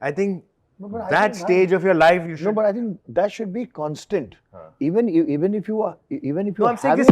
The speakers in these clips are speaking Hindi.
I think No, but I that think stage of your life you No, should. but I think that should be constant. Even if you are No, I'm saying having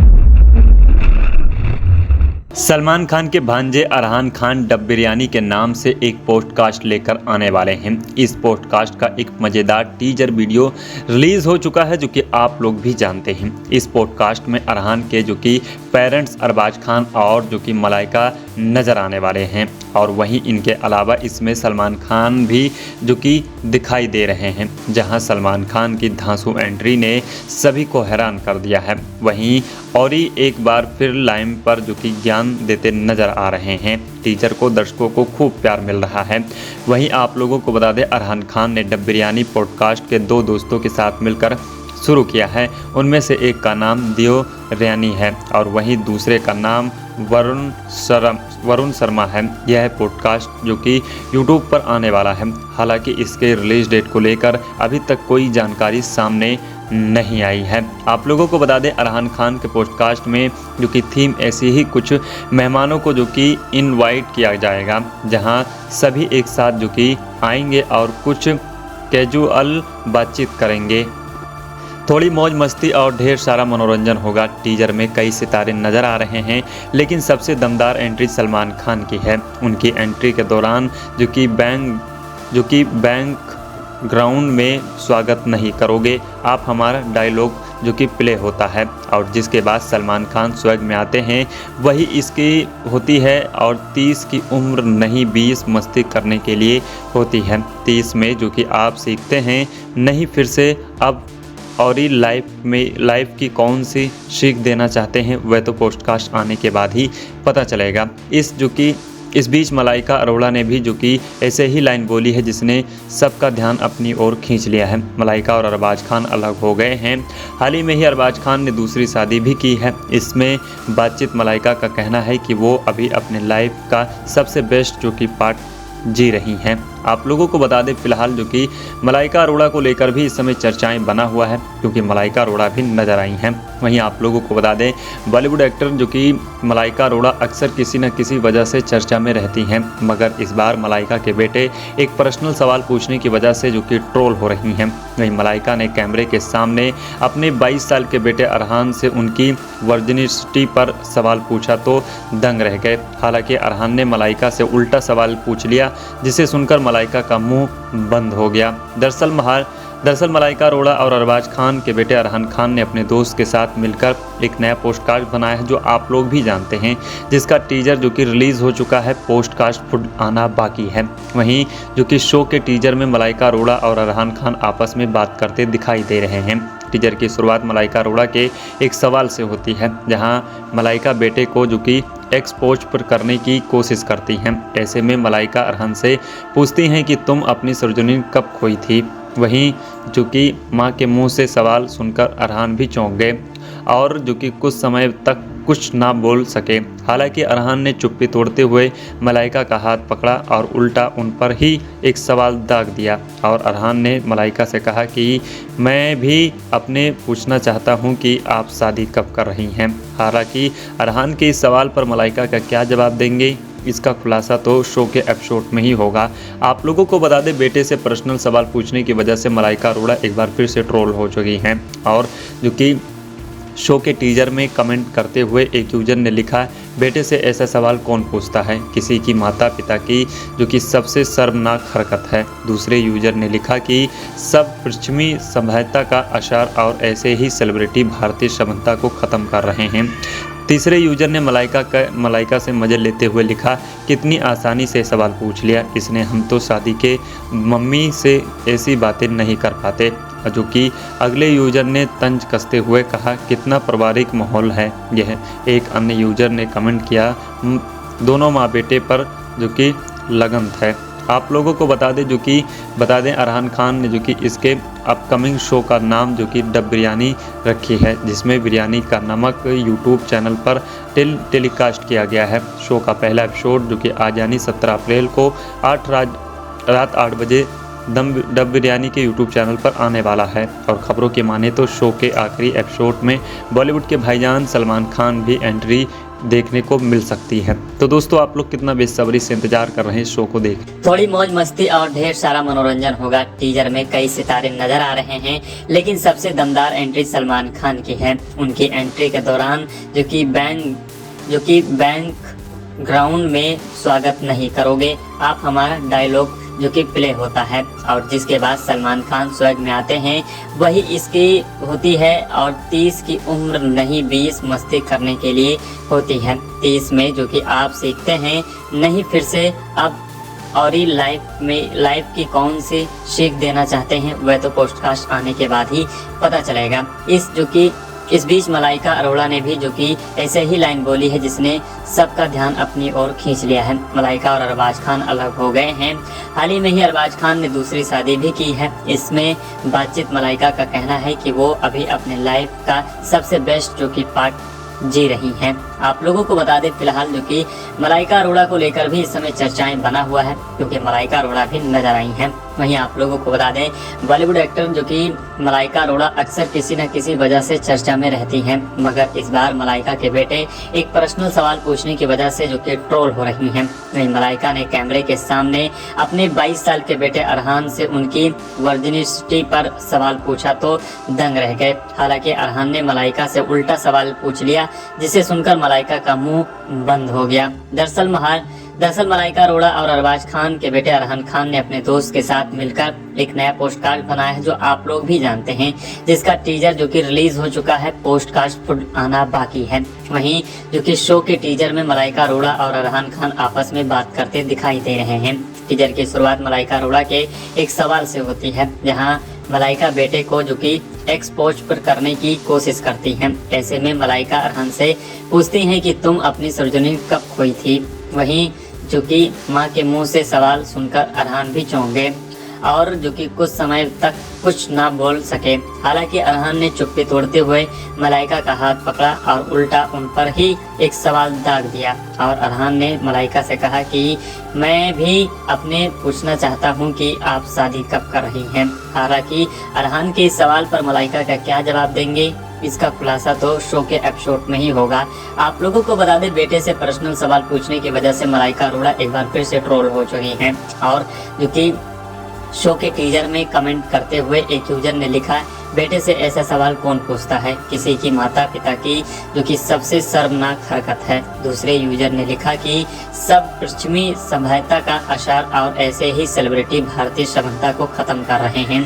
Salman Khan के भांजे अरहान खान डब बिरयानी के नाम से एक पॉडकास्ट लेकर आने वाले हैं। इस पॉडकास्ट का एक मज़ेदार टीजर वीडियो रिलीज़ हो चुका है, जो कि आप लोग भी जानते हैं। इस पॉडकास्ट में अरहान के जो कि पेरेंट्स अरबाज खान और जो कि मलाइका नज़र आने वाले हैं, और वहीं इनके अलावा इसमें सलमान खान भी जो कि दिखाई दे रहे हैं, जहां सलमान खान की धांसू एंट्री ने सभी को हैरान कर दिया है। वहीं औरी एक बार फिर लाइम पर जो कि ज्ञान देते नजर आ रहे हैं। टीजर को दर्शकों को खूब प्यार मिल रहा है। वहीं आप लोगों को बता दें, अरहान खान ने डब बिरयानी पॉडकास्ट के 2 दोस्तों के साथ मिलकर शुरू किया है। उनमें से एक का नाम दियो रैनी है और वहीं दूसरे का नाम वरुण शर्मा है। यह पॉडकास्ट जो कि यूट्यूब पर आने वाला है। हालांकि इसके रिलीज डेट को लेकर अभी तक कोई जानकारी सामने नहीं आई है। आप लोगों को बता दें, अरहान खान के पॉडकास्ट में जो कि थीम ऐसी ही कुछ मेहमानों को जो कि इनवाइट किया जाएगा, जहां सभी एक साथ जो कि आएंगे और कुछ कैजुअल बातचीत करेंगे। थोड़ी मौज मस्ती और ढेर सारा मनोरंजन होगा। टीजर में कई सितारे नज़र आ रहे हैं, लेकिन सबसे दमदार एंट्री सलमान खान की है। उनकी एंट्री के दौरान जो कि बैंक ग्राउंड में स्वागत नहीं करोगे आप, हमारा डायलॉग जो कि प्ले होता है, और जिसके बाद सलमान खान स्वैग में आते हैं। वही इसकी होती है, और 30 की उम्र नहीं 20 मस्ती करने के लिए होती है। 30 में जो कि आप सीखते हैं नहीं फिर से अब, और ही लाइफ की कौन सी सीख देना चाहते हैं, वह तो पॉडकास्ट आने के बाद ही पता चलेगा। इस बीच मलाइका अरोड़ा ने भी जो कि ऐसे ही लाइन बोली है, जिसने सबका ध्यान अपनी ओर खींच लिया है। मलाइका और अरबाज खान अलग हो गए हैं। हाल ही में ही अरबाज खान ने दूसरी शादी भी की है। इसमें बातचीत मलाइका का कहना है कि वो अभी अपने लाइफ का सबसे बेस्ट जो कि पार्ट जी रही हैं। आप लोगों को बता दें, फिलहाल जो कि मलाइका अरोड़ा को लेकर भी इस समय चर्चाएं बना हुआ है, क्योंकि मलाइका अरोड़ा भी नजर आई हैं। वहीं आप लोगों को बता दें, बॉलीवुड एक्टर जो कि मलाइका अरोड़ा अक्सर किसी न किसी वजह से चर्चा में रहती हैं, मगर इस बार मलाइका के बेटे एक पर्सनल सवाल पूछने की वजह से जो कि ट्रोल हो रही हैं। वहीं मलाइका ने कैमरे के सामने अपने 22 साल के बेटे अरहान से उनकी वर्जिनिटी पर सवाल पूछा तो दंग रह गए। हालांकि अरहान ने मलाइका से उल्टा सवाल पूछ लिया, जिसे सुनकर मलाइका का मुंह बंद हो गया। दरअसल मलाइका अरोड़ा और अरबाज खान के बेटे अरहान खान ने अपने दोस्त के साथ मिलकर एक नया पोस्टकास्ट बनाया है, जो आप लोग भी जानते हैं, जिसका टीजर जो कि रिलीज़ हो चुका है। पोस्टकास्ट खुद आना बाकी है। वहीं जो कि शो के टीजर में मलाइका अरोड़ा और अरहान खान आपस में बात करते दिखाई दे रहे हैं। टीजर की शुरुआत मलाइका अरोड़ा के एक सवाल से होती है, जहां मलाइका बेटे को जो कि एक्सपोज पर करने की कोशिश करती हैं। ऐसे में मलाइका अरहान से पूछती हैं कि तुम अपनी सर्जनी कब खोई थी। वहीं जो कि मां के मुंह से सवाल सुनकर अरहान भी चौंक गए और जो कि कुछ समय तक कुछ ना बोल सके। हालांकि अरहान ने चुप्पी तोड़ते हुए मलाइका का हाथ पकड़ा और उल्टा उन पर ही एक सवाल दाग दिया, और अरहान ने मलाइका से कहा कि मैं भी अपने पूछना चाहता हूं कि आप शादी कब कर रही हैं। हालांकि अरहान के इस सवाल पर मलाइका का क्या जवाब देंगे, इसका खुलासा तो शो के एपिसोड में ही होगा। आप लोगों को बता दें, बेटे से पर्सनल सवाल पूछने की वजह से मलाइका अरोड़ा एक बार फिर से ट्रोल हो चुकी हैं, और जो कि शो के टीजर में कमेंट करते हुए एक यूजर ने लिखा, बेटे से ऐसा सवाल कौन पूछता है, किसी की माता पिता की जो कि सबसे शर्मनाक हरकत है। दूसरे यूजर ने लिखा कि सब पश्चिमी सभ्यता का आसार और ऐसे ही सेलिब्रिटी भारतीय सभ्यता को ख़त्म कर रहे हैं। तीसरे यूजर ने मलाइका से मजे लेते हुए लिखा, कितनी आसानी से सवाल पूछ लिया इसने, हम तो शादी के मम्मी से ऐसी बातें नहीं कर पाते। जो कि अगले यूजर ने तंज कसते हुए कहा, कितना पारिवारिक माहौल है यह। एक अन्य यूजर ने कमेंट किया, दोनों माँ बेटे पर जो कि लगन है। आप लोगों को बता दें अरहान खान ने जो कि इसके अपकमिंग शो का नाम जो कि डब बिरयानी रखी है, जिसमें बिरयानी का नमक यूट्यूब चैनल पर टेलीकास्ट किया गया है। शो का पहला एपिसोड जो कि आज यानी 17 अप्रैल को रात 8 बजे डब बिरयानी के यूट्यूब चैनल पर आने वाला है। और खबरों की माने तो शो के आखिरी एपिसोड में बॉलीवुड के भाईजान सलमान खान भी एंट्री देखने को मिल सकती है। तो दोस्तों आप लोग कितना बेसब्री से इंतजार कर रहे हैं शो को देख। थोड़ी मौज मस्ती और ढेर सारा मनोरंजन होगा। टीजर में कई सितारे नजर आ रहे हैं, लेकिन सबसे दमदार एंट्री सलमान खान की है। उनकी एंट्री के दौरान जो कि बैंक ग्राउंड में स्वागत नहीं करोगे आप हमारा डायलॉग जो कि प्ले होता है, और जिसके बाद सलमान खान स्वैग में आते हैं, वही इसकी होती है। और 30 की उम्र नहीं 20 मस्ती करने के लिए होती है। 30 में जो कि आप सीखते हैं नहीं फिर से अब, और ही लाइफ की कौन सी सीख देना चाहते हैं वह तो पोस्टकास्ट आने के बाद ही पता चलेगा। इस बीच मलाइका अरोड़ा ने भी जो कि ऐसे ही लाइन बोली है जिसने सबका ध्यान अपनी ओर खींच लिया है। मलाइका और अरबाज खान अलग हो गए हैं। हाल ही में ही अरबाज खान ने दूसरी शादी भी की है। इसमें बातचीत मलाइका का कहना है कि वो अभी अपने लाइफ का सबसे बेस्ट जो कि पार्ट जी रही हैं। आप लोगों को बता दें फिलहाल जो कि मलाइका अरोड़ा को लेकर भी इस समय चर्चाएं बना हुआ है, क्योंकि मलाइका अरोड़ा भी नजर आई हैं। वहीं आप लोगों को बता दें बॉलीवुड एक्टर जो कि मलाइका अरोड़ा अक्सर किसी न किसी वजह से चर्चा में रहती हैं, मगर इस बार मलाइका के बेटे एक पर्सनल सवाल पूछने की वजह से जो कि ट्रोल हो रही हैं। वहीं मलाइका ने कैमरे के सामने अपने 22 साल के बेटे अरहान से उनकी वर्जिनिटी पर सवाल पूछा तो दंग रह गए। हालांकि अरहान ने मलाइका से उल्टा सवाल पूछ लिया, जिसे सुनकर मलाइका का मुंह बंद हो गया। दरअसल मलाइका अरोड़ा और अरबाज खान के बेटे अरहान खान ने अपने दोस्त के साथ मिलकर एक नया पोस्टकास्ट बनाया है, जो आप लोग भी जानते हैं, जिसका टीजर जो कि रिलीज हो चुका है। पोस्टकास्ट खुद आना बाकी है। वहीं जो कि शो के टीजर में मलाइका अरोड़ा और अरहान खान आपस में बात करते दिखाई दे रहे हैं। टीजर की शुरुआत मलाइका अरोड़ा के एक सवाल से होती है, जहाँ मलाइका बेटे को जो कि एक्सपोज पर करने की कोशिश करती हैं। ऐसे में मलाइका अरहान से पूछती हैं कि तुम अपनी सर्जरी कब खोई थी। वहीं जो कि मां के मुंह से सवाल सुनकर अरहान भी चौंक गए और जो कि कुछ समय तक कुछ ना बोल सके। हालांकि अरहान ने चुप्पी तोड़ते हुए मलाइका का हाथ पकड़ा और उल्टा उन पर ही एक सवाल दाग दिया। और अरहान ने मलाइका से कहा कि मैं भी अपने पूछना चाहता हूं कि आप शादी कब कर रही हैं। हालांकि अरहान के इस सवाल पर मलाइका का क्या जवाब देंगे, इसका खुलासा तो शो के एपिसोड में ही होगा। आप लोगों को बता दें बेटे से पर्सनल सवाल पूछने की वजह से मलाइका अरोड़ा एक बार फिर से ट्रोल हो चुकी हैं। और जो कि शो के टीजर में कमेंट करते हुए एक यूजर ने लिखा, बेटे से ऐसा सवाल कौन पूछता है, किसी की माता पिता की जो कि सबसे शर्मनाक हरकत है। दूसरे यूजर ने लिखा कि सब पश्चिमी सभ्यता का आसार और ऐसे ही सेलिब्रिटी भारतीय सभ्यता को खत्म कर रहे हैं।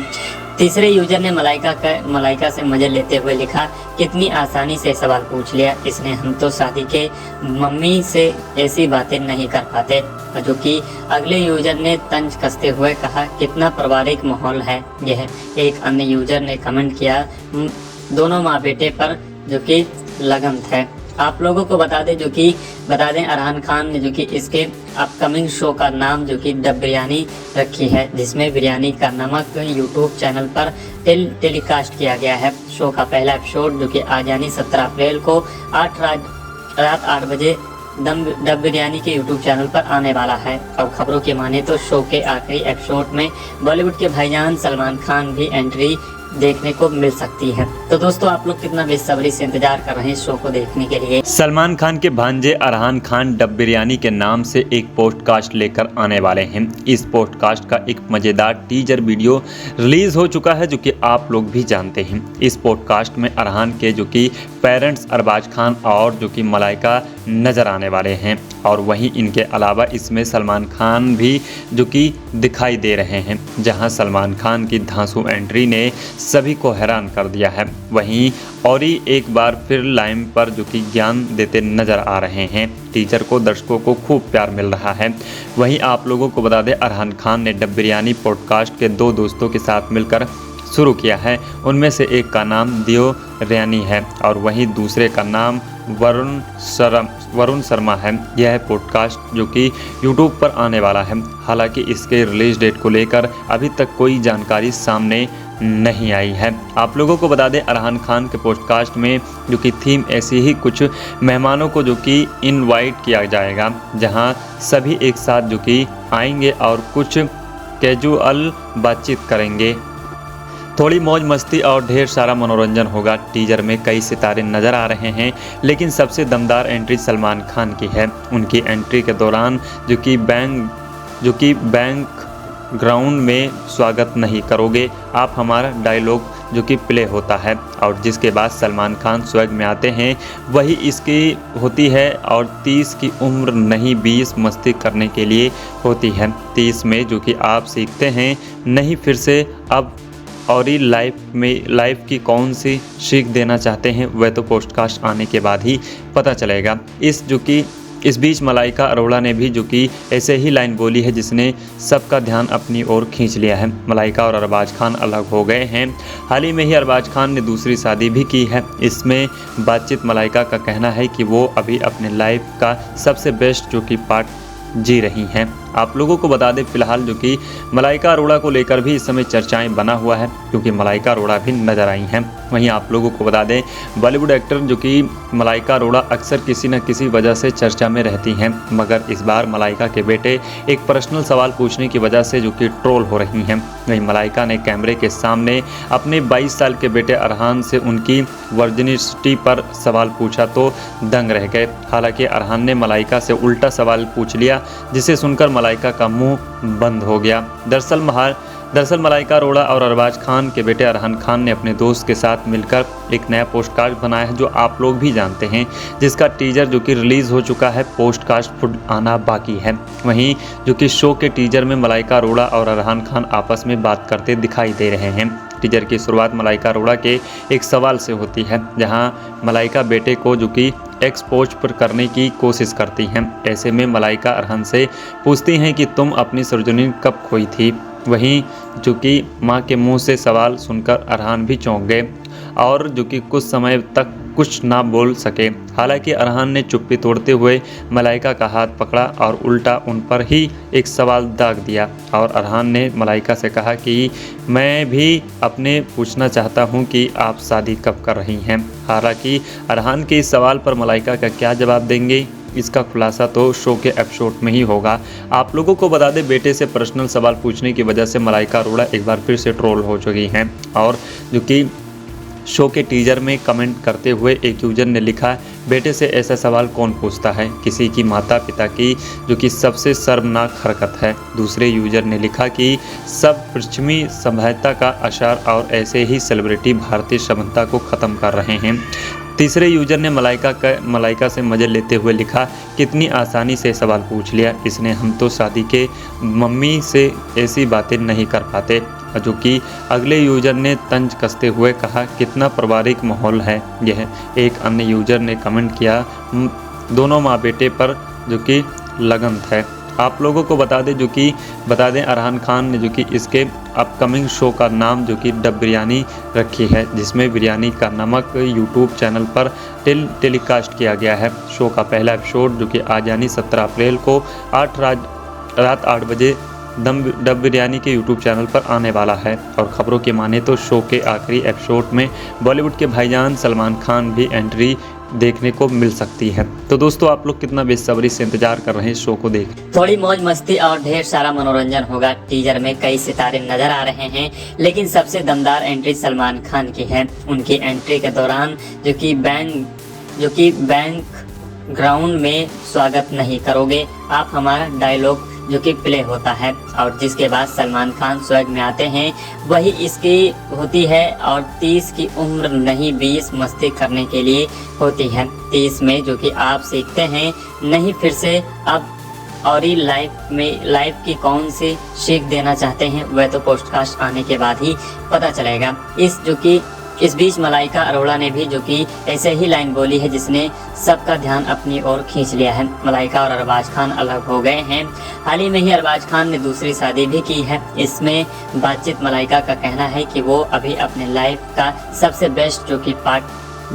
तीसरे यूजर ने मलाइका से मजे लेते हुए लिखा, कितनी आसानी से सवाल पूछ लिया इसने, हम तो शादी के मम्मी से ऐसी बातें नहीं कर पाते। जो कि अगले यूजर ने तंज कसते हुए कहा, कितना पारिवारिक माहौल है यह। एक अन्य यूजर ने कमेंट किया, दोनों माँ बेटे पर जो कि लगन थे। आप लोगों को बता दें अरहान खान ने जो कि इसके अपकमिंग शो का नाम जो कि डब बिरयानी रखी है, जिसमें बिरयानी का नमक यूट्यूब चैनल पर टेलीकास्ट किया गया है। शो का पहला एपिसोड जो कि आज यानी 17 अप्रैल को रात 8 बजे डब बिरयानी के यूट्यूब चैनल पर आने वाला है। और खबरों की माने तो शो के आखिरी एपिसोड में बॉलीवुड के भाईजान सलमान खान भी एंट्री देखने को मिल सकती है। तो दोस्तों आप लोग कितना बेसब्री से इंतजार कर रहे हैं शो को देखने के लिए। सलमान खान के भांजे अरहान खान डब बिरयानी के नाम से एक पॉडकास्ट लेकर आने वाले हैं। इस पॉडकास्ट का एक मज़ेदार टीजर वीडियो रिलीज हो चुका है, जो कि आप लोग भी जानते हैं। इस पॉडकास्ट में अरहान के जो कि पेरेंट्स अरबाज खान और जो कि मलाइका नज़र आने वाले हैं। और वहीं इनके अलावा इसमें सलमान खान भी जो कि दिखाई दे रहे हैं, जहां सलमान खान की धांसू एंट्री ने सभी को हैरान कर दिया है। वहीं और ही एक बार फिर लाइन पर जो कि ज्ञान देते नज़र आ रहे हैं। टीचर को दर्शकों को खूब प्यार मिल रहा है। वहीं आप लोगों को बता दें अरहान खान ने डब बिरयानी पॉडकास्ट के 2 दोस्तों के साथ मिलकर शुरू किया है। उनमें से एक का नाम दियो रैनी है और वहीं दूसरे का नाम वरुण शर्मा है। यह पॉडकास्ट जो कि यूट्यूब पर आने वाला है। हालांकि इसके रिलीज डेट को लेकर अभी तक कोई जानकारी सामने नहीं आई है। आप लोगों को बता दें अरहान खान के पॉडकास्ट में जो कि थीम ऐसी ही कुछ मेहमानों को जो कि इनवाइट किया जाएगा, जहां सभी एक साथ जो कि आएंगे और कुछ कैजुअल बातचीत करेंगे। थोड़ी मौज मस्ती और ढेर सारा मनोरंजन होगा। टीजर में कई सितारे नज़र आ रहे हैं, लेकिन सबसे दमदार एंट्री सलमान खान की है। उनकी एंट्री के दौरान जो कि बैंक ग्राउंड में स्वागत नहीं करोगे आप हमारा डायलॉग जो कि प्ले होता है, और जिसके बाद सलमान खान स्वैग में आते हैं वही इसकी होती है। और 30 की उम्र नहीं 20 मस्ती करने के लिए होती है। 30 में जो कि आप सीखते हैं नहीं फिर से अब, और ही लाइफ की कौन सी सीख देना चाहते हैं वह तो पोस्टकास्ट आने के बाद ही पता चलेगा। इस बीच मलाइका अरोड़ा ने भी जो कि ऐसे ही लाइन बोली है जिसने सबका ध्यान अपनी ओर खींच लिया है। मलाइका और अरबाज खान अलग हो गए हैं। हाल ही में ही अरबाज खान ने दूसरी शादी भी की है। इसमें बातचीत मलाइका का कहना है कि वो अभी अपने लाइफ का सबसे बेस्ट जो कि पार्ट जी रही हैं। आप लोगों को बता दें फिलहाल जो कि मलाइका अरोड़ा को लेकर भी इस समय चर्चाएं बना हुआ है, क्योंकि मलाइका अरोड़ा भी नजर आई हैं। वहीं आप लोगों को बता दें बॉलीवुड एक्टर जो कि मलाइका अरोड़ा अक्सर किसी न किसी वजह से चर्चा में रहती हैं, मगर इस बार मलाइका के बेटे एक पर्सनल सवाल पूछने की वजह से जो कि ट्रोल हो रही हैं। वहीं मलाइका ने कैमरे के सामने अपने 22 साल के बेटे अरहान से उनकी वर्जिनिटी पर सवाल पूछा तो दंग रह गए। हालांकि अरहान ने मलाइका से उल्टा सवाल पूछ लिया, जिसे सुनकर मलाइका का मुंह बंद हो गया। दरअसल मलाइका अरोड़ा और अरबाज खान के बेटे अरहान खान ने अपने दोस्त के साथ मिलकर एक नया पोस्टकास्ट बनाया है, जो आप लोग भी जानते हैं, जिसका टीजर जो कि रिलीज़ हो चुका है। पोस्टकास्ट खुद आना बाकी है। वहीं जो कि शो के टीजर में मलाइका अरोड़ा और अरहान खान आपस में बात करते दिखाई दे रहे हैं। टीजर की शुरुआत मलाइका अरोड़ा के एक सवाल से होती है, जहां मलाइका बेटे को जो कि एक्सपोज पर करने की कोशिश करती हैं। ऐसे में मलाइका अरहान से पूछती हैं कि तुम अपनी सर्जनी कब खोई थी। वहीं जो कि मां के मुंह से सवाल सुनकर अरहान भी चौंक गए और जो कि कुछ समय तक कुछ ना बोल सके। हालांकि अरहान ने चुप्पी तोड़ते हुए मलाइका का हाथ पकड़ा और उल्टा उन पर ही एक सवाल दाग दिया। और अरहान ने मलाइका से कहा कि मैं भी अपने पूछना चाहता हूं कि आप शादी कब कर रही हैं। हालांकि अरहान के इस सवाल पर मलाइका का क्या जवाब देंगे, इसका खुलासा तो शो के एपिसोड में ही होगा। आप लोगों को बता दें बेटे से पर्सनल सवाल पूछने की वजह से मलाइका अरोड़ा एक बार फिर से ट्रोल हो चुकी हैं। और जो कि शो के टीजर में कमेंट करते हुए एक यूजर ने लिखा, बेटे से ऐसा सवाल कौन पूछता है, किसी की माता पिता की जो कि सबसे शर्मनाक हरकत है। दूसरे यूजर ने लिखा कि सब पश्चिमी सभ्यता का असर और ऐसे ही सेलिब्रिटी भारतीय सभ्यता को ख़त्म कर रहे हैं। तीसरे यूजर ने मलाइका से मजे लेते हुए लिखा, कितनी आसानी से सवाल पूछ लिया इसने, हम तो शादी के मम्मी से ऐसी बातें नहीं कर पाते। जो कि अगले यूजर ने तंज कसते हुए कहा, कितना पारिवारिक माहौल है यह। एक अन्य यूजर ने कमेंट किया, दोनों माँ बेटे पर जो कि लगन है। आप लोगों को बता दें अरहान खान ने जो कि इसके अपकमिंग शो का नाम जो कि डब बिरयानी रखी है, जिसमें बिरयानी का नमक यूट्यूब चैनल पर टेलीकास्ट किया गया है। शो का पहला एपिसोड जो कि आज यानी 17 अप्रैल को रात 8 बजे डब बिरयानी के यूट्यूब चैनल पर आने वाला है। और खबरों की माने तो शो के आखिरी एपिसोड में बॉलीवुड के भाईजान सलमान खान भी एंट्री देखने को मिल सकती है। तो दोस्तों आप लोग कितना बेसब्री से इंतजार कर रहे हैं शो को देख। थोड़ी मौज मस्ती और ढेर सारा मनोरंजन होगा। टीजर में कई सितारे नजर आ रहे हैं, लेकिन सबसे दमदार एंट्री सलमान खान की है। उनकी एंट्री के दौरान जो कि बैंक ग्राउंड में स्वागत नहीं करोगे आप हमारा डायलॉग जो कि प्ले होता है। और जिसके बाद सलमान खान स्वैग में आते हैं वही इसकी होती है। और 30 की उम्र नहीं 20 मस्ती करने के लिए होती है। 30 में जो कि आप सीखते हैं नहीं फिर से अब, और ही लाइफ की कौन सी सीख देना चाहते हैं वह तो पोस्टकास्ट आने के बाद ही पता चलेगा। इस बीच मलाइका अरोड़ा ने भी जो कि ऐसे ही लाइन बोली है जिसने सबका ध्यान अपनी ओर खींच लिया है। मलाइका और अरबाज खान अलग हो गए हैं। हाल ही में ही अरबाज खान ने दूसरी शादी भी की है। इसमें बातचीत मलाइका का कहना है कि वो अभी अपने लाइफ का सबसे बेस्ट जो कि पार्ट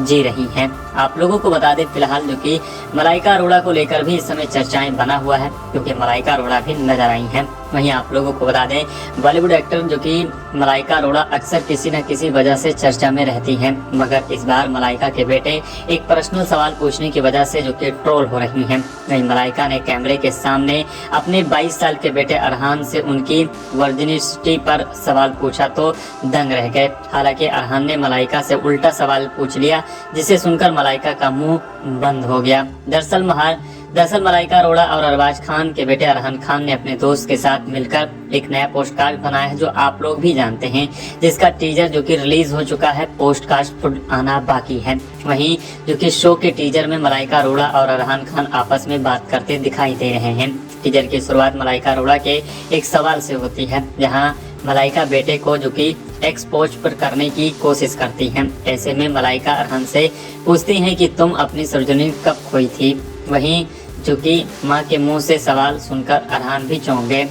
जी रही हैं। आप लोगों को बता दें फिलहाल जो कि मलाइका अरोड़ा को लेकर भी इस समय चर्चाएं बना हुआ है, क्योंकि मलाइका अरोड़ा भी नजर आई हैं। वहीं आप लोगों को बता दें बॉलीवुड एक्टर जो कि मलाइका अरोड़ा अक्सर किसी न किसी वजह से चर्चा में रहती हैं, मगर इस बार मलाइका के बेटे एक पर्सनल सवाल पूछने की वजह से जो कि ट्रोल हो रही हैं। वहीं मलाइका ने कैमरे के सामने अपने 22 साल के बेटे अरहान से उनकी वर्जिनिटी पर सवाल पूछा तो दंग रह गए। हालांकि अरहान ने मलाइका से उल्टा सवाल पूछ लिया, जिसे सुनकर मलाइका का मुंह बंद हो गया। दरअसल मलाइका अरोड़ा और अरबाज खान के बेटे अरहान खान ने अपने दोस्त के साथ मिलकर एक नया पोस्टकास्ट बनाया है, जो आप लोग भी जानते हैं, जिसका टीजर जो कि रिलीज हो चुका है, पोस्टकास्ट आना बाकी है। वहीं जो कि शो के टीजर में मलाइका अरोड़ा और अरहान खान आपस में बात करते दिखाई दे रहे हैं। टीजर की शुरुआत मलाइका अरोड़ा के एक सवाल से होती है, जहां मलाइका बेटे को जो कि एक्सपोज पर करने की कोशिश करती हैं। ऐसे में मलाइका अरहान से पूछती हैं कि तुम अपनी सर्जरी कब खोई थी। वहीं जो कि मां के मुंह से सवाल सुनकर अरहान भी चौंक गए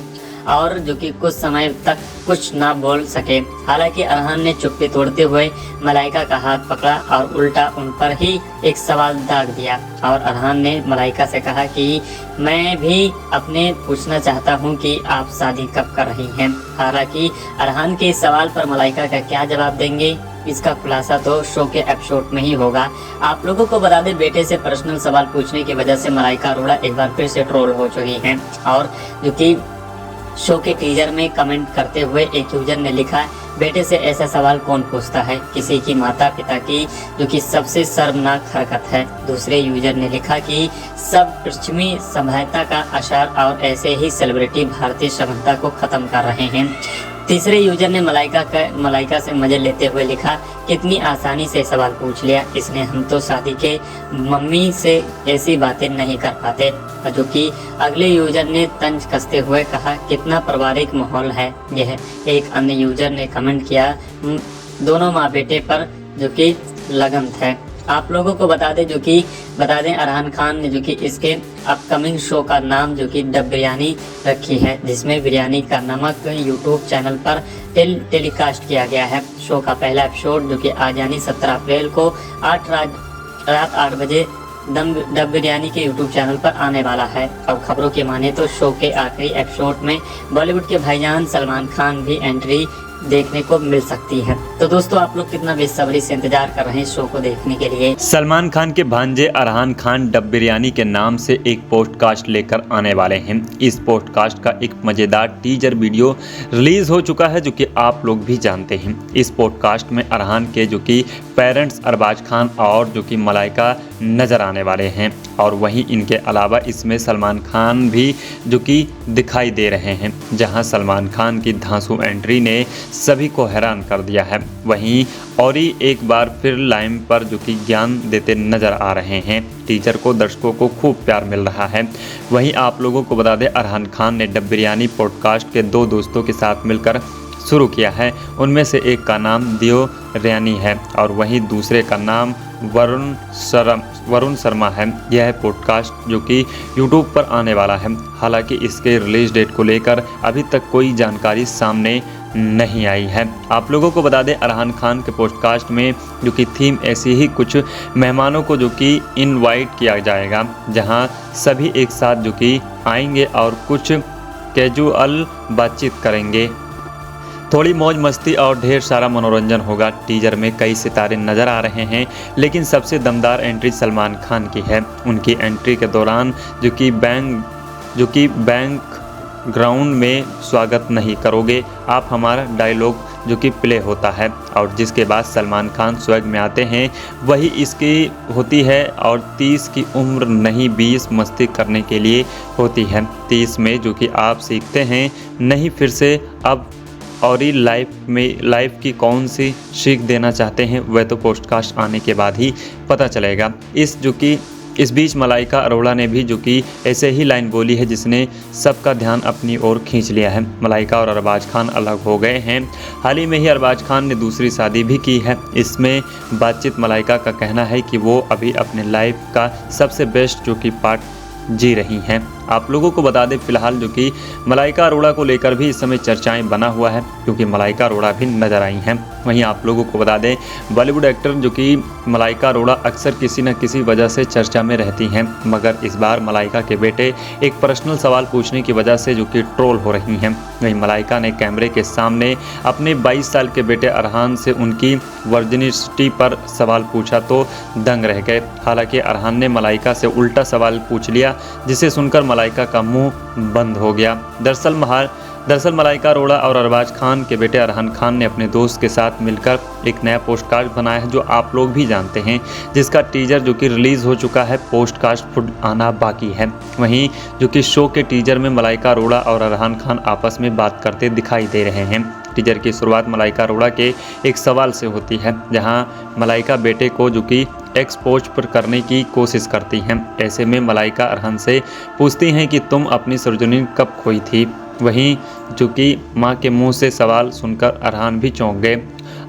और जो कि कुछ समय तक कुछ ना बोल सके। हालांकि अरहान ने चुप्पी तोड़ते हुए मलाइका का हाथ पकड़ा और उल्टा उन पर ही एक सवाल दाग दिया, और अरहान ने मलाइका से कहा कि मैं भी अपने पूछना चाहता हूं कि आप शादी कब कर रही हैं। हालांकि अरहान के इस सवाल पर मलाइका का क्या जवाब देंगे, इसका खुलासा तो शो के एपिसोड में ही होगा। आप लोगों को बता दें बेटे से पर्सनल सवाल पूछने की वजह से मलाइका अरोड़ा एक बार फिर से ट्रोल हो चुकी हैं, और जो कि शो के टीजर में कमेंट करते हुए एक यूजर ने लिखा, बेटे से ऐसा सवाल कौन पूछता है, किसी की माता पिता की जो कि सबसे शर्मनाक हरकत है। दूसरे यूजर ने लिखा कि सब पश्चिमी सभ्यता का आसार और ऐसे ही सेलिब्रिटी भारतीय सभ्यता को खत्म कर रहे हैं। तीसरे यूजर ने मलाइका से मजे लेते हुए लिखा, कितनी आसानी से सवाल पूछ लिया इसने, हम तो शादी के मम्मी से ऐसी बातें नहीं कर पाते। जो कि अगले यूजर ने तंज कसते हुए कहा, कितना पारिवारिक माहौल है यह। एक अन्य यूजर ने कमेंट किया, दोनों माँ बेटे पर जो कि लगन है। आप लोगों को बता दें अरहान खान ने जो कि इसके अपकमिंग शो का नाम जो कि डब बिरयानी रखी है, जिसमें बिरयानी का नमक यूट्यूब चैनल पर टेलीकास्ट किया गया है। शो का पहला एपिसोड जो कि आज यानी 17 अप्रैल को रात 8 बजे डब बिरयानी के यूट्यूब चैनल पर आने वाला है। अब खबरों की माने तो शो के आखिरी एपिसोड में बॉलीवुड के भाईजान सलमान खान भी एंट्री देखने को मिल सकती है। तो दोस्तों आप लोग कितना बेसब्री से इंतजार कर रहे हैं शो को देखने के लिए। सलमान खान के भांजे अरहान खान डब बिरयानी के नाम से एक पॉडकास्ट लेकर आने वाले हैं। इस पॉडकास्ट का एक मजेदार टीजर वीडियो रिलीज हो चुका है, जो कि आप लोग भी जानते हैं। इस पॉडकास्ट में अरहान के जो कि पेरेंट्स अरबाज खान और जो कि मलाइका नजर आने वाले हैं, और वहीं इनके अलावा इसमें सलमान खान भी जो कि दिखाई दे रहे हैं, जहां सलमान खान की धांसू एंट्री ने सभी को हैरान कर दिया है। वहीं और ही एक बार फिर लाइव पर जो कि ज्ञान देते नजर आ रहे हैं। टीजर को दर्शकों को खूब प्यार मिल रहा है। वहीं आप लोगों को बता दें अरहान खान ने डब बिरयानी पॉडकास्ट के 2 दोस्तों के साथ मिलकर शुरू किया है। उनमें से एक का नाम दियो रैनी है और वहीं दूसरे का नाम वरुण शर्मा है। यह पॉडकास्ट जो कि यूट्यूब पर आने वाला है। हालांकि इसके रिलीज डेट को लेकर अभी तक कोई जानकारी सामने नहीं आई है। आप लोगों को बता दें अरहान खान के पॉडकास्ट में जो कि थीम ऐसी ही कुछ मेहमानों को जो कि इनवाइट किया जाएगा, जहां सभी एक साथ जो कि आएंगे और कुछ कैजुअल बातचीत करेंगे। थोड़ी मौज मस्ती और ढेर सारा मनोरंजन होगा। टीजर में कई सितारे नज़र आ रहे हैं, लेकिन सबसे दमदार एंट्री सलमान खान की है। उनकी एंट्री के दौरान जो कि बैंक ग्राउंड में स्वागत नहीं करोगे आप, हमारा डायलॉग जो कि प्ले होता है, और जिसके बाद सलमान खान स्वैग में आते हैं। वही इसकी होती है, और 30 की उम्र नहीं 20 मस्ती करने के लिए होती है। 30 में जो कि आप सीखते हैं नहीं फिर से अब, और ही लाइफ की कौन सी सीख देना चाहते हैं वह तो पॉडकास्ट आने के बाद ही पता चलेगा। इस बीच मलाइका अरोड़ा ने भी जो कि ऐसे ही लाइन बोली है, जिसने सबका ध्यान अपनी ओर खींच लिया है। मलाइका और अरबाज खान अलग हो गए हैं। हाल ही में ही अरबाज खान ने दूसरी शादी भी की है। इसमें बातचीत मलाइका का कहना है कि वो अभी अपने लाइफ का सबसे बेस्ट जो कि पार्ट जी रही हैं। आप लोगों को बता दें फिलहाल जो कि मलाइका अरोड़ा को लेकर भी इस समय चर्चाएं बना हुआ है, क्योंकि मलाइका अरोड़ा भी नजर आई हैं। वहीं आप लोगों को बता दें बॉलीवुड एक्टर जो कि मलाइका अरोड़ा अक्सर किसी न किसी वजह से चर्चा में रहती हैं, मगर इस बार मलाइका के बेटे एक पर्सनल सवाल पूछने की वजह से जो कि ट्रोल हो रही हैं। वहीं मलाइका ने कैमरे के सामने अपने 22 साल के बेटे अरहान से उनकी वर्जिनिटी पर सवाल पूछा तो दंग रह गए। हालांकि अरहान ने मलाइका से उल्टा सवाल पूछ लिया, जिसे सुनकर मलाइका का मुंह बंद हो गया। दरअसल मलाइका अरोड़ा और अरबाज खान के बेटे अरहान खान ने अपने दोस्त के साथ मिलकर एक नया पोस्टकास्ट बनाया है, जो आप लोग भी जानते हैं, जिसका टीजर जो कि रिलीज़ हो चुका है। पोस्टकास्ट खुद आना बाकी है। वहीं जो कि शो के टीजर में मलाइका अरोड़ा और अरहान खान आपस में बात करते दिखाई दे रहे हैं। टीजर की शुरुआत मलाइका अरोड़ा के एक सवाल से होती है, जहां मलाइका बेटे को जो कि एक्सपोज पर करने की कोशिश करती हैं। ऐसे में मलाइका अरहान से पूछती हैं कि तुम अपनी सर्जनी कब खोई थी। वहीं जो कि मां के मुंह से सवाल सुनकर अरहान भी चौंक गए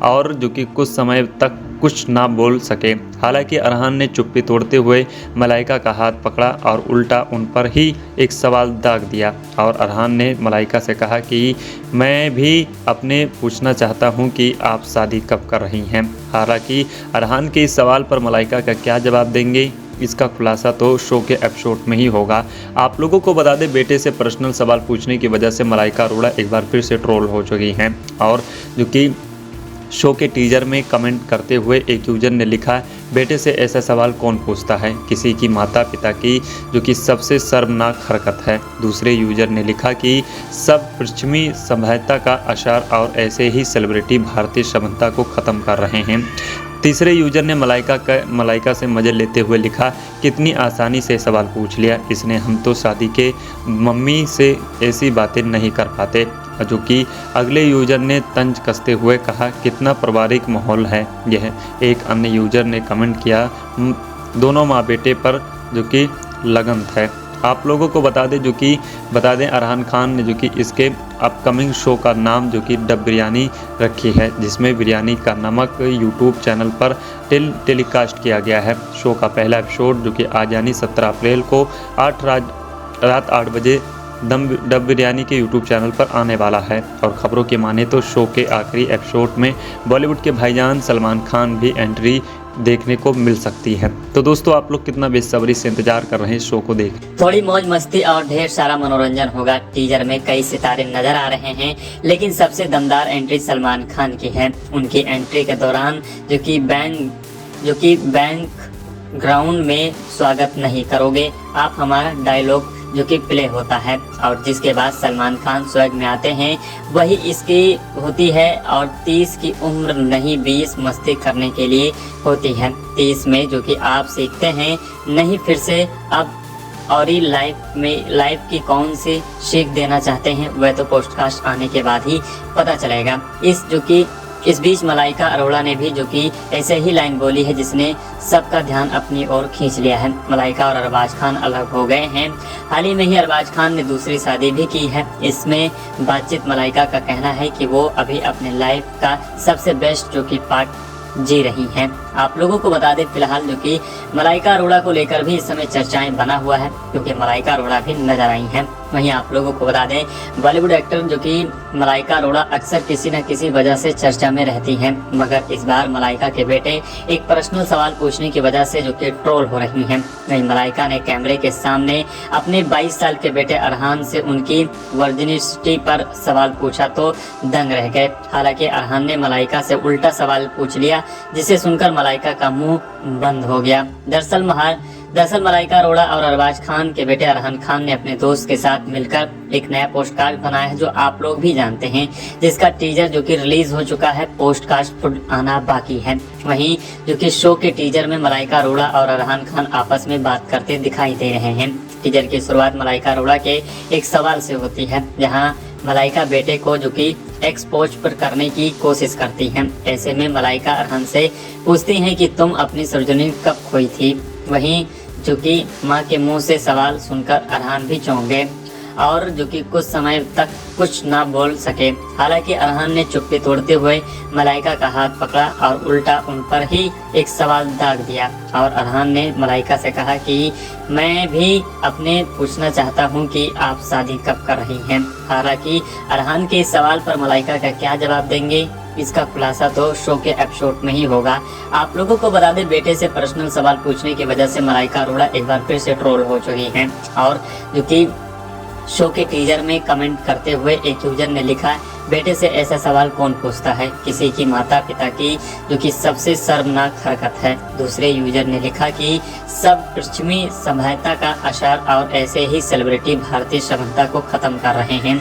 और जो कि कुछ समय तक कुछ ना बोल सके। हालांकि अरहान ने चुप्पी तोड़ते हुए मलाइका का हाथ पकड़ा और उल्टा उन पर ही एक सवाल दाग दिया। और अरहान ने मलाइका से कहा कि मैं भी अपने पूछना चाहता हूं कि आप शादी कब कर रही हैं। हालांकि अरहान के इस सवाल पर मलाइका का क्या जवाब देंगे, इसका खुलासा तो शो के एपिसोड में ही होगा। आप लोगों को बता दें बेटे से पर्सनल सवाल पूछने की वजह से मलाइका अरोड़ा एक बार फिर से ट्रोल हो चुकी हैं। और जो कि शो के टीजर में कमेंट करते हुए एक यूजर ने लिखा, बेटे से ऐसा सवाल कौन पूछता है, किसी की माता पिता की जो कि सबसे शर्मनाक हरकत है। दूसरे यूजर ने लिखा कि सब पश्चिमी सभ्यता का असर और ऐसे ही सेलिब्रिटी भारतीय सभ्यता को ख़त्म कर रहे हैं। तीसरे यूजर ने मलाइका से मजे लेते हुए लिखा, कितनी आसानी से सवाल पूछ लिया इसने, हम तो शादी के मम्मी से ऐसी बातें नहीं कर पाते। जो कि अगले यूजर ने तंज कसते हुए कहा, कितना पारिवारिक माहौल है यह। एक अन्य यूजर ने कमेंट किया, दोनों माँ बेटे पर जो कि लगन है। आप लोगों को बता दें अरहान खान ने जो कि इसके अपकमिंग शो का नाम जो कि डब बिरयानी रखी है, जिसमें बिरयानी का नमक यूट्यूब चैनल पर टेलीकास्ट किया गया है। शो का पहला एपिसोड जो कि आज यानी 17 अप्रैल को रात 8 बजे डब बिरयानी के यूट्यूब चैनल पर आने वाला है। और खबरों की माने तो शो के आखिरी एपिसोड में बॉलीवुड के भाईजान सलमान खान भी एंट्री देखने को मिल सकती है। तो दोस्तों आप लोग कितना बेसब्री से इंतजार कर रहे हैं शो को देख। थोड़ी मौज मस्ती और ढेर सारा मनोरंजन होगा। टीजर में कई सितारे नजर आ रहे हैं, लेकिन सबसे दमदार एंट्री सलमान खान की है। उनकी एंट्री के दौरान जो कि बैंक ग्राउंड में स्वागत नहीं करोगे आप, हमारा डायलॉग जो कि प्ले होता है। और जिसके बाद सलमान खान स्वैग में आते हैं, वही इसकी होती है। और 30 की उम्र नहीं 20 मस्ती करने के लिए होती है। 30 में जो कि आप सीखते हैं नहीं फिर से अब, और ही लाइफ की कौन सी सीख देना चाहते हैं वह तो पोस्टकास्ट आने के बाद ही पता चलेगा। इस बीच मलाइका अरोड़ा ने भी जो कि ऐसे ही लाइन बोली है, जिसने सबका ध्यान अपनी ओर खींच लिया है। मलाइका और अरबाज खान अलग हो गए हैं। हाल ही में ही अरबाज खान ने दूसरी शादी भी की है। इसमें बातचीत मलाइका का कहना है कि वो अभी अपने लाइफ का सबसे बेस्ट जो कि पार्ट जी रही हैं। आप लोगों को बता दें फिलहाल जो कि मलाइका अरोड़ा को लेकर भी इस समय चर्चाएं बना हुआ है, क्योंकि मलाइका अरोड़ा भी नजर आई हैं। वहीं आप लोगों को बता दें बॉलीवुड एक्टर जो कि मलाइका अरोड़ा अक्सर किसी न किसी वजह से चर्चा में रहती हैं, मगर इस बार मलाइका के बेटे एक पर्सनल सवाल पूछने की वजह से जो कि ट्रोल हो रही हैं। वहीं मलाइका ने कैमरे के सामने अपने 22 साल के बेटे अरहान से उनकी वर्जिनिटी पर सवाल पूछा तो दंग रह गए। हालांकि अरहान ने मलाइका से उल्टा सवाल पूछ लिया, जिसे सुनकर मलाइका का मुंह बंद हो गया। दरअसल मलाइका अरोड़ा और अरबाज खान के बेटे अरहान खान ने अपने दोस्त के साथ मिलकर एक नया पोस्टकास्ट बनाया है, जो आप लोग भी जानते हैं, जिसका टीजर जो कि रिलीज हो चुका है। पोस्टकास्ट खुद आना बाकी है। वहीं जो कि शो के टीजर में मलाइका अरोड़ा और अरहान खान आपस में बात करते दिखाई दे रहे हैं। टीजर की शुरुआत मलाइका अरोड़ा के एक सवाल से होती है, जहां मलाइका बेटे को जो कि एक्सपोज पर करने की कोशिश करती हैं। ऐसे में मलाइका अरहान से पूछती हैं कि तुम अपनी सर्जनी कब खोई थी। वहीं जो कि मां के मुंह से सवाल सुनकर अरहान भी चौंक गए और जो कि कुछ समय तक कुछ ना बोल सके। हालांकि अरहान ने चुप्पी तोड़ते हुए मलाइका का हाथ पकड़ा और उल्टा उन पर ही एक सवाल दाग दिया। और अरहान ने मलाइका से कहा कि मैं भी अपने पूछना चाहता हूं कि आप शादी कब कर रही हैं। हालांकि अरहान के इस सवाल पर मलाइका का क्या जवाब देंगे, इसका खुलासा तो शो के एपिसोड में ही होगा। आप लोगों को बता दें, बेटे से पर्सनल सवाल पूछने की वजह से मलाइका अरोड़ा एक बार फिर से ट्रोल हो चुकी हैं। और जो कि शो के टीजर में कमेंट करते हुए एक यूजर ने लिखा, बेटे से ऐसा सवाल कौन पूछता है, किसी की माता पिता की, जो कि सबसे शर्मनाक हरकत है। दूसरे यूजर ने लिखा कि सब पश्चिमी सभ्यता का असर और ऐसे ही सेलिब्रिटी भारतीय सभ्यता को खत्म कर रहे हैं।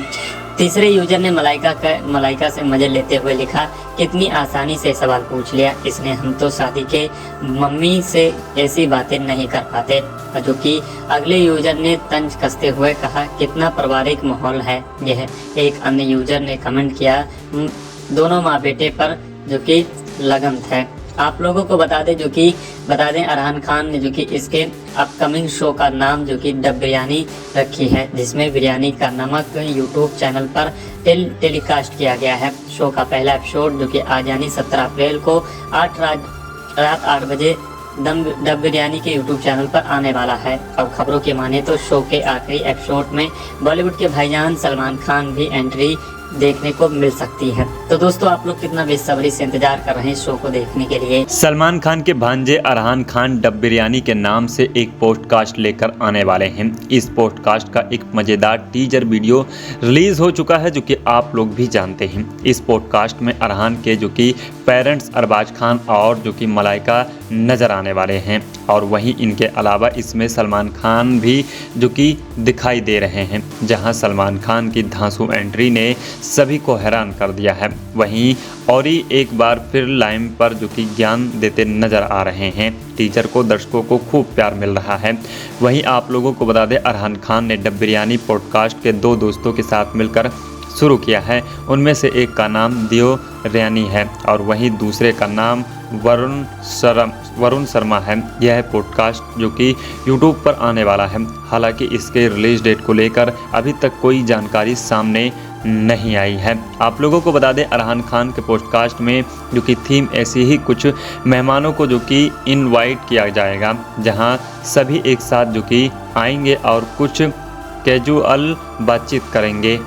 तीसरे यूजर ने मलाइका से मजे लेते हुए लिखा, कितनी आसानी से सवाल पूछ लिया इसने, हम तो शादी के मम्मी से ऐसी बातें नहीं कर पाते। जो कि अगले यूजर ने तंज कसते हुए कहा, कितना पारिवारिक माहौल है यह। एक अन्य यूजर ने कमेंट किया, दोनों माँ बेटे पर जो कि लगन है। आप लोगों को बता दें अरहान खान ने जो कि इसके अपकमिंग शो का नाम जो कि डब बिरयानी रखी है, जिसमें बिरयानी का नमक यूट्यूब चैनल पर टेलीकास्ट किया गया है। शो का पहला एपिसोड जो कि आज यानी 17 अप्रैल को रात 8 बजे डब बिरयानी के यूट्यूब चैनल पर आने वाला है। और खबरों की माने तो शो के आखिरी एपिसोड में बॉलीवुड के भाईजान सलमान खान भी एंट्री देखने को मिल सकती है। तो दोस्तों, आप लोग कितना बेसब्री से इंतजार कर रहे हैं शो को देखने के लिए। सलमान खान के भांजे अरहान खान डब बिरयानी के नाम से एक पॉडकास्ट लेकर आने वाले हैं। इस पॉडकास्ट का एक मजेदार टीजर वीडियो रिलीज हो चुका है, जो कि आप लोग भी जानते हैं। इस पॉडकास्ट में अरहान के जो कि पेरेंट्स अरबाज खान और जो कि मलाइका नजर आने वाले हैं। और वहीं इनके अलावा इसमें सलमान खान भी जो कि दिखाई दे रहे हैं, जहां सलमान खान की धांसू एंट्री ने सभी को हैरान कर दिया है। वहीं और ही एक बार फिर लाइव पर जो कि ज्ञान देते नजर आ रहे हैं। टीजर को दर्शकों को खूब प्यार मिल रहा है। वहीं आप लोगों को बता दें, अरहान खान ने डब बिरयानी पॉडकास्ट के 2 दोस्तों के साथ मिलकर शुरू किया है। उनमें से एक का नाम दियो रैनी है और वहीं दूसरे का नाम वरुण शर्मा है। यह पॉडकास्ट जो कि यूट्यूब पर आने वाला है। हालांकि इसके रिलीज डेट को लेकर अभी तक कोई जानकारी सामने नहीं आई है। आप लोगों को बता दें, अरहान खान के पॉडकास्ट में जो कि थीम ऐसी ही कुछ मेहमानों को जो कि इनवाइट किया जाएगा, जहां सभी एक साथ जो कि आएंगे और कुछ कैजुअल बातचीत करेंगे।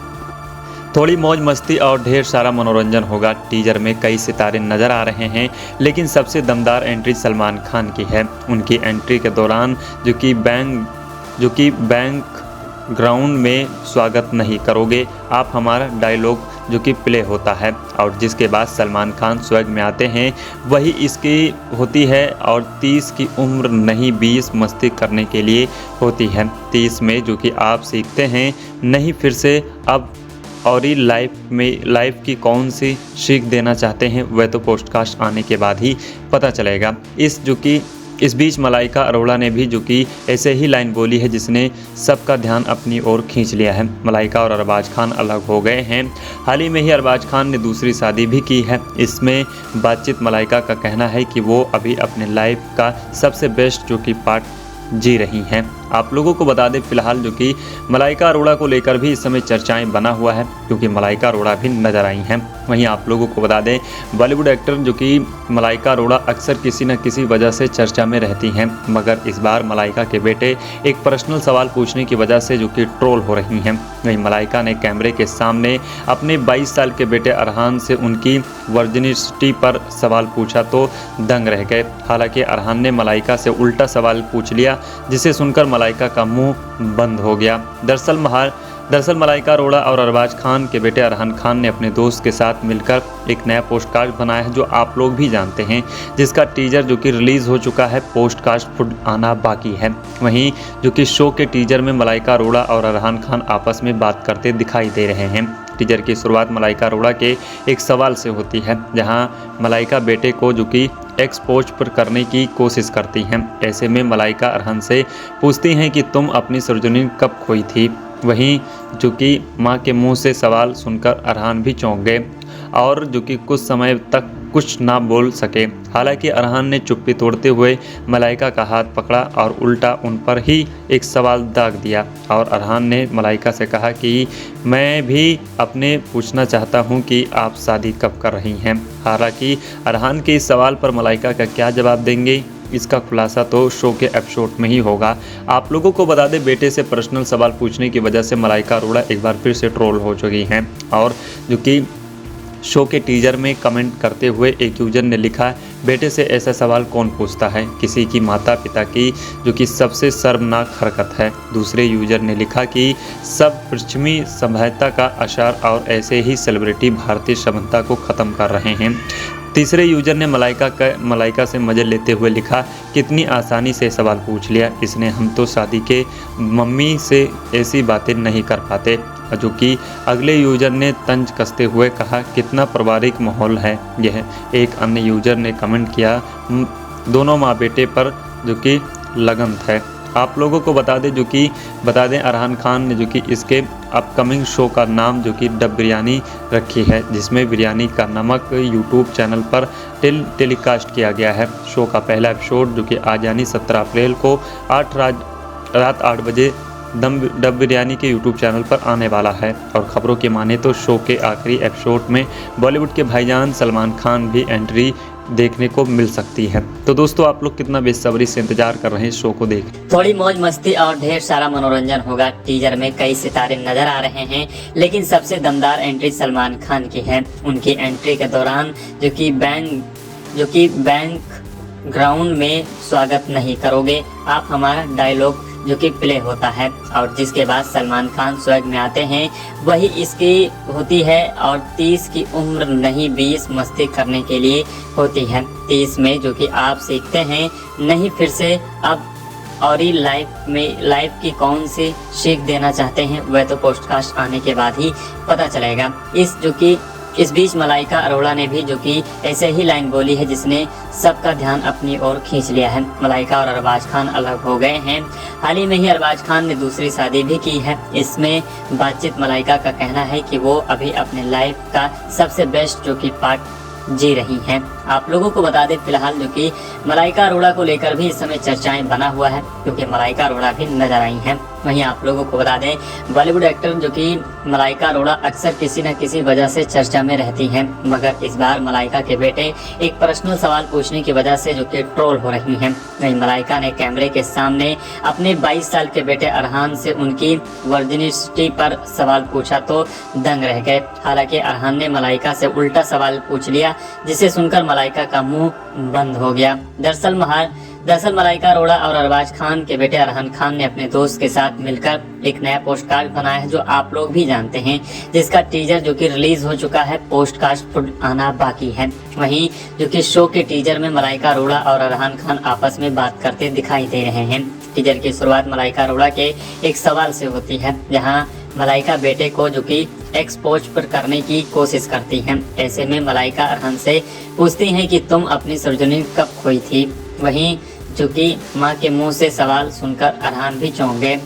थोड़ी मौज मस्ती और ढेर सारा मनोरंजन होगा। टीजर में कई सितारे नज़र आ रहे हैं, लेकिन सबसे दमदार एंट्री सलमान खान की है। उनकी एंट्री के दौरान जो कि बैंक ग्राउंड में स्वागत नहीं करोगे आप, हमारा डायलॉग जो कि प्ले होता है। और जिसके बाद सलमान खान स्वैग में आते हैं, वही इसकी होती है। और 30 की उम्र नहीं 20 मस्ती करने के लिए होती है। 30 में जो कि आप सीखते हैं नहीं फिर से अब, और ही लाइफ की कौन सी सीख देना चाहते हैं वह तो पॉडकास्ट आने के बाद ही पता चलेगा। इस बीच मलाइका अरोड़ा ने भी जो कि ऐसे ही लाइन बोली है, जिसने सबका ध्यान अपनी ओर खींच लिया है। मलाइका और अरबाज खान अलग हो गए हैं। हाल ही में ही अरबाज खान ने दूसरी शादी भी की है। इसमें बातचीत मलाइका का कहना है कि वो अभी अपने लाइफ का सबसे बेस्ट जो कि पार्ट जी रही हैं। आप लोगों को बता दें, फिलहाल जो कि मलाइका अरोड़ा को लेकर भी इस समय चर्चाएं बना हुआ है, क्योंकि मलाइका अरोड़ा भी नजर आई हैं। वहीं आप लोगों को बता दें, बॉलीवुड एक्टर जो कि मलाइका अरोड़ा अक्सर किसी न किसी वजह से चर्चा में रहती हैं, मगर इस बार मलाइका के बेटे एक पर्सनल सवाल पूछने की वजह से जो कि ट्रोल हो रही हैं। वहीं मलाइका ने कैमरे के सामने अपने 22 साल के बेटे अरहान से उनकी वर्जिनिटी पर सवाल पूछा तो दंग रह गए। हालांकि अरहान ने मलाइका से उल्टा सवाल पूछ लिया, जिसे सुनकर मलाइका का मुंह बंद हो गया। दरअसल मलाइका अरोड़ा और अरबाज खान के बेटे अरहान खान ने अपने दोस्त के साथ मिलकर एक नया पोस्टकास्ट बनाया है, जो आप लोग भी जानते हैं, जिसका टीजर जो कि रिलीज़ हो चुका है। पोस्टकास्ट खुद आना बाकी है। वहीं जो कि शो के टीजर में मलाइका अरोड़ा और अरहान खान आपस में बात करते दिखाई दे रहे हैं। टीजर की शुरुआत मलाइका अरोड़ा के एक सवाल से होती है, जहां मलाइका बेटे को जो कि एक्सपोज पर करने की कोशिश करती हैं। ऐसे में मलाइका अरहान से पूछती हैं कि तुम अपनी सर्जनी कब खोई थी। वहीं जो कि मां के मुंह से सवाल सुनकर अरहान भी चौंक गए और जो कि कुछ समय तक कुछ ना बोल सके। हालांकि अरहान ने चुप्पी तोड़ते हुए मलाइका का हाथ पकड़ा और उल्टा उन पर ही एक सवाल दाग दिया। और अरहान ने मलाइका से कहा कि मैं भी अपने पूछना चाहता हूं कि आप शादी कब कर रही हैं। हालांकि अरहान के इस सवाल पर मलाइका का क्या जवाब देंगे, इसका खुलासा तो शो के एपिसोड में ही होगा। आप लोगों को बता दें, बेटे से पर्सनल सवाल पूछने की वजह से मलाइका अरोड़ा एक बार फिर से ट्रोल हो चुकी हैं। और जो कि शो के टीजर में कमेंट करते हुए एक यूजर ने लिखा, बेटे से ऐसा सवाल कौन पूछता है, किसी की माता पिता की जो कि सबसे शर्मनाक हरकत है। दूसरे यूजर ने लिखा कि सब पश्चिमी सभ्यता का असर और ऐसे ही सेलिब्रिटी भारतीय सभ्यता को ख़त्म कर रहे हैं। तीसरे यूजर ने मलाइका से मजे लेते हुए लिखा, कितनी आसानी से सवाल पूछ लिया इसने, हम तो शादी के मम्मी से ऐसी बातें नहीं कर पाते। जो कि अगले यूजर ने तंज कसते हुए कहा, कितना पारिवारिक माहौल है यह। एक अन्य यूजर ने कमेंट किया, दोनों माँ बेटे पर जो कि लगन है। आप लोगों को बता दें अरहान खान ने जो कि इसके अपकमिंग शो का नाम जो कि डब बिरयानी रखी है, जिसमें बिरयानी का नमक यूट्यूब चैनल पर टेलीकास्ट किया गया है। शो का पहला एपिसोड जो कि आज यानी 17 अप्रैल को रात 8 बजे डब बिरयानी के यूट्यूब चैनल पर आने वाला है। और खबरों की माने तो शो के आखिरी एपिसोड में बॉलीवुड के भाईजान सलमान खान भी एंट्री देखने को मिल सकती है। तो दोस्तों, आप लोग कितना बेसब्री से इंतजार कर रहे हैं शो को देख। थोड़ी मौज मस्ती और ढेर सारा मनोरंजन होगा। टीजर में कई सितारे नजर आ रहे हैं, लेकिन सबसे दमदार एंट्री सलमान खान की है। उनकी एंट्री के दौरान जो कि बैंक ग्राउंड में स्वागत नहीं करोगे आप हमारा डायलॉग जो कि प्ले होता है, और जिसके बाद सलमान खान स्वैग में आते हैं, वही इसकी होती है। और 30 की उम्र नहीं 20 मस्ती करने के लिए होती है। 30 में जो कि आप सीखते हैं नहीं, फिर से अब और ही लाइफ की कौन सी सीख देना चाहते हैं, वह तो पोस्टकास्ट आने के बाद ही पता चलेगा। इस बीच मलाइका अरोड़ा ने भी जो कि ऐसे ही लाइन बोली है, जिसने सबका ध्यान अपनी ओर खींच लिया है। मलाइका और अरबाज खान अलग हो गए हैं। हाल ही में ही अरबाज खान ने दूसरी शादी भी की है। इसमें बातचीत मलाइका का कहना है कि वो अभी अपने लाइफ का सबसे बेस्ट जो कि पार्ट जी रही हैं। आप लोगों को बता दें, फिलहाल जो कि मलाइका अरोड़ा को लेकर भी इस समय चर्चाएं बना हुआ है, क्योंकि मलाइका अरोड़ा भी नजर आई हैं। वहीं आप लोगों को बता दें, बॉलीवुड एक्टर जो कि मलाइका अरोड़ा अक्सर किसी न किसी वजह से चर्चा में रहती हैं, मगर इस बार मलाइका के बेटे एक पर्सनल सवाल पूछने की वजह से जो कि ट्रोल हो रही हैं। वहीं मलाइका ने कैमरे के सामने अपने 22 साल के बेटे अरहान से उनकी वर्जिनिटी पर सवाल पूछा तो दंग रह गए। हालांकि अरहान ने मलाइका से उल्टा सवाल पूछ लिया, जिसे सुनकर मलाइका का मुंह बंद हो गया। दरअसल मलाइका अरोड़ा और अरबाज खान के बेटे अरहान खान ने अपने दोस्त के साथ मिलकर एक नया पोस्टकास्ट बनाया है, जो आप लोग भी जानते हैं, जिसका टीजर जो कि रिलीज हो चुका है। पोस्टकास्ट आना बाकी है। वहीं जो कि शो के टीजर में मलाइका अरोड़ा और अरहान खान आपस में बात करते दिखाई दे रहे हैं। टीजर की शुरुआत मलाइका अरोड़ा के एक सवाल से होती है, जहां मलाइका बेटे को जो कि एक्सपोज पर करने की कोशिश करती हैं। ऐसे में मलाइका अरहान से पूछती हैं कि तुम अपनी सर्जनी कब खोई थी। वहीं जो कि मां के मुंह से सवाल सुनकर अरहान भी चौंक गए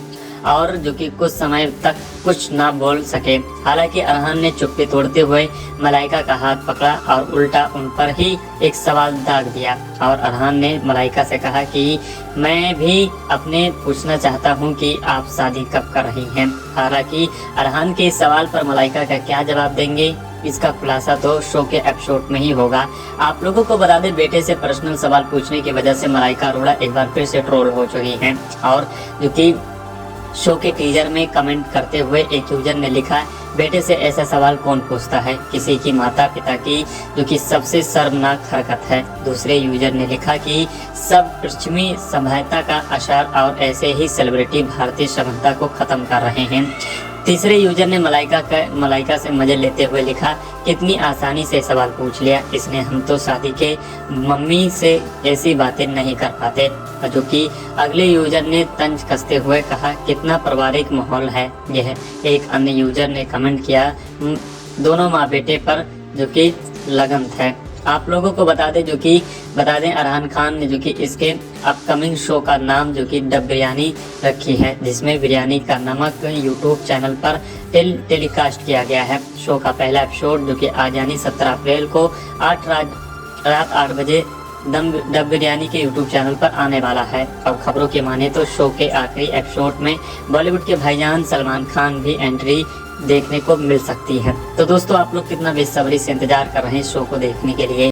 और जो कि कुछ समय तक कुछ ना बोल सके। हालांकि अरहान ने चुप्पी तोड़ते हुए मलाइका का हाथ पकड़ा और उल्टा उन पर ही एक सवाल दाग दिया। और अरहान ने मलाइका से कहा कि मैं भी अपने पूछना चाहता हूं कि आप शादी कब कर रही हैं। हालांकि अरहान के इस सवाल पर मलाइका का क्या जवाब देंगे, इसका खुलासा तो शो के एपिसोड में ही होगा। आप लोगों को बता दें, बेटे से पर्सनल सवाल पूछने की वजह से मलाइका अरोड़ा एक बार फिर से ट्रोल हो चुकी हैं। और जो कि शो के टीजर में कमेंट करते हुए एक यूजर ने लिखा, बेटे से ऐसा सवाल कौन पूछता है, किसी की माता पिता की जो कि सबसे शर्मनाक हरकत है। दूसरे यूजर ने लिखा कि सब पश्चिमी सभ्यता का असर और ऐसे ही सेलिब्रिटी भारतीय सभ्यता को खत्म कर रहे हैं। तीसरे यूजर ने मलाइका से मजे लेते हुए लिखा, कितनी आसानी से सवाल पूछ लिया इसने, हम तो शादी के मम्मी से ऐसी बातें नहीं कर पाते। जो कि अगले यूजर ने तंज कसते हुए कहा, कितना पारिवारिक माहौल है यह। एक अन्य यूजर ने कमेंट किया, दोनों माँ बेटे पर जो कि लगन है। आप लोगों को बता दें अरहान खान ने जो कि इसके अपकमिंग शो का नाम जो कि डब बिरयानी रखी है, जिसमें बिरयानी का नमक यूट्यूब चैनल पर टेलीकास्ट किया गया है। शो का पहला एपिसोड जो कि आज यानी 17 अप्रैल को रात 8 बजे डब बिरयानी के यूट्यूब चैनल पर आने वाला है। और खबरों की माने तो शो के आखिरी एपिसोड में बॉलीवुड के भाईजान सलमान खान भी एंट्री देखने को मिल सकती है। तो दोस्तों आप लोग कितना बेसब्री से इंतजार कर रहे हैं इस शो को देखने के लिए।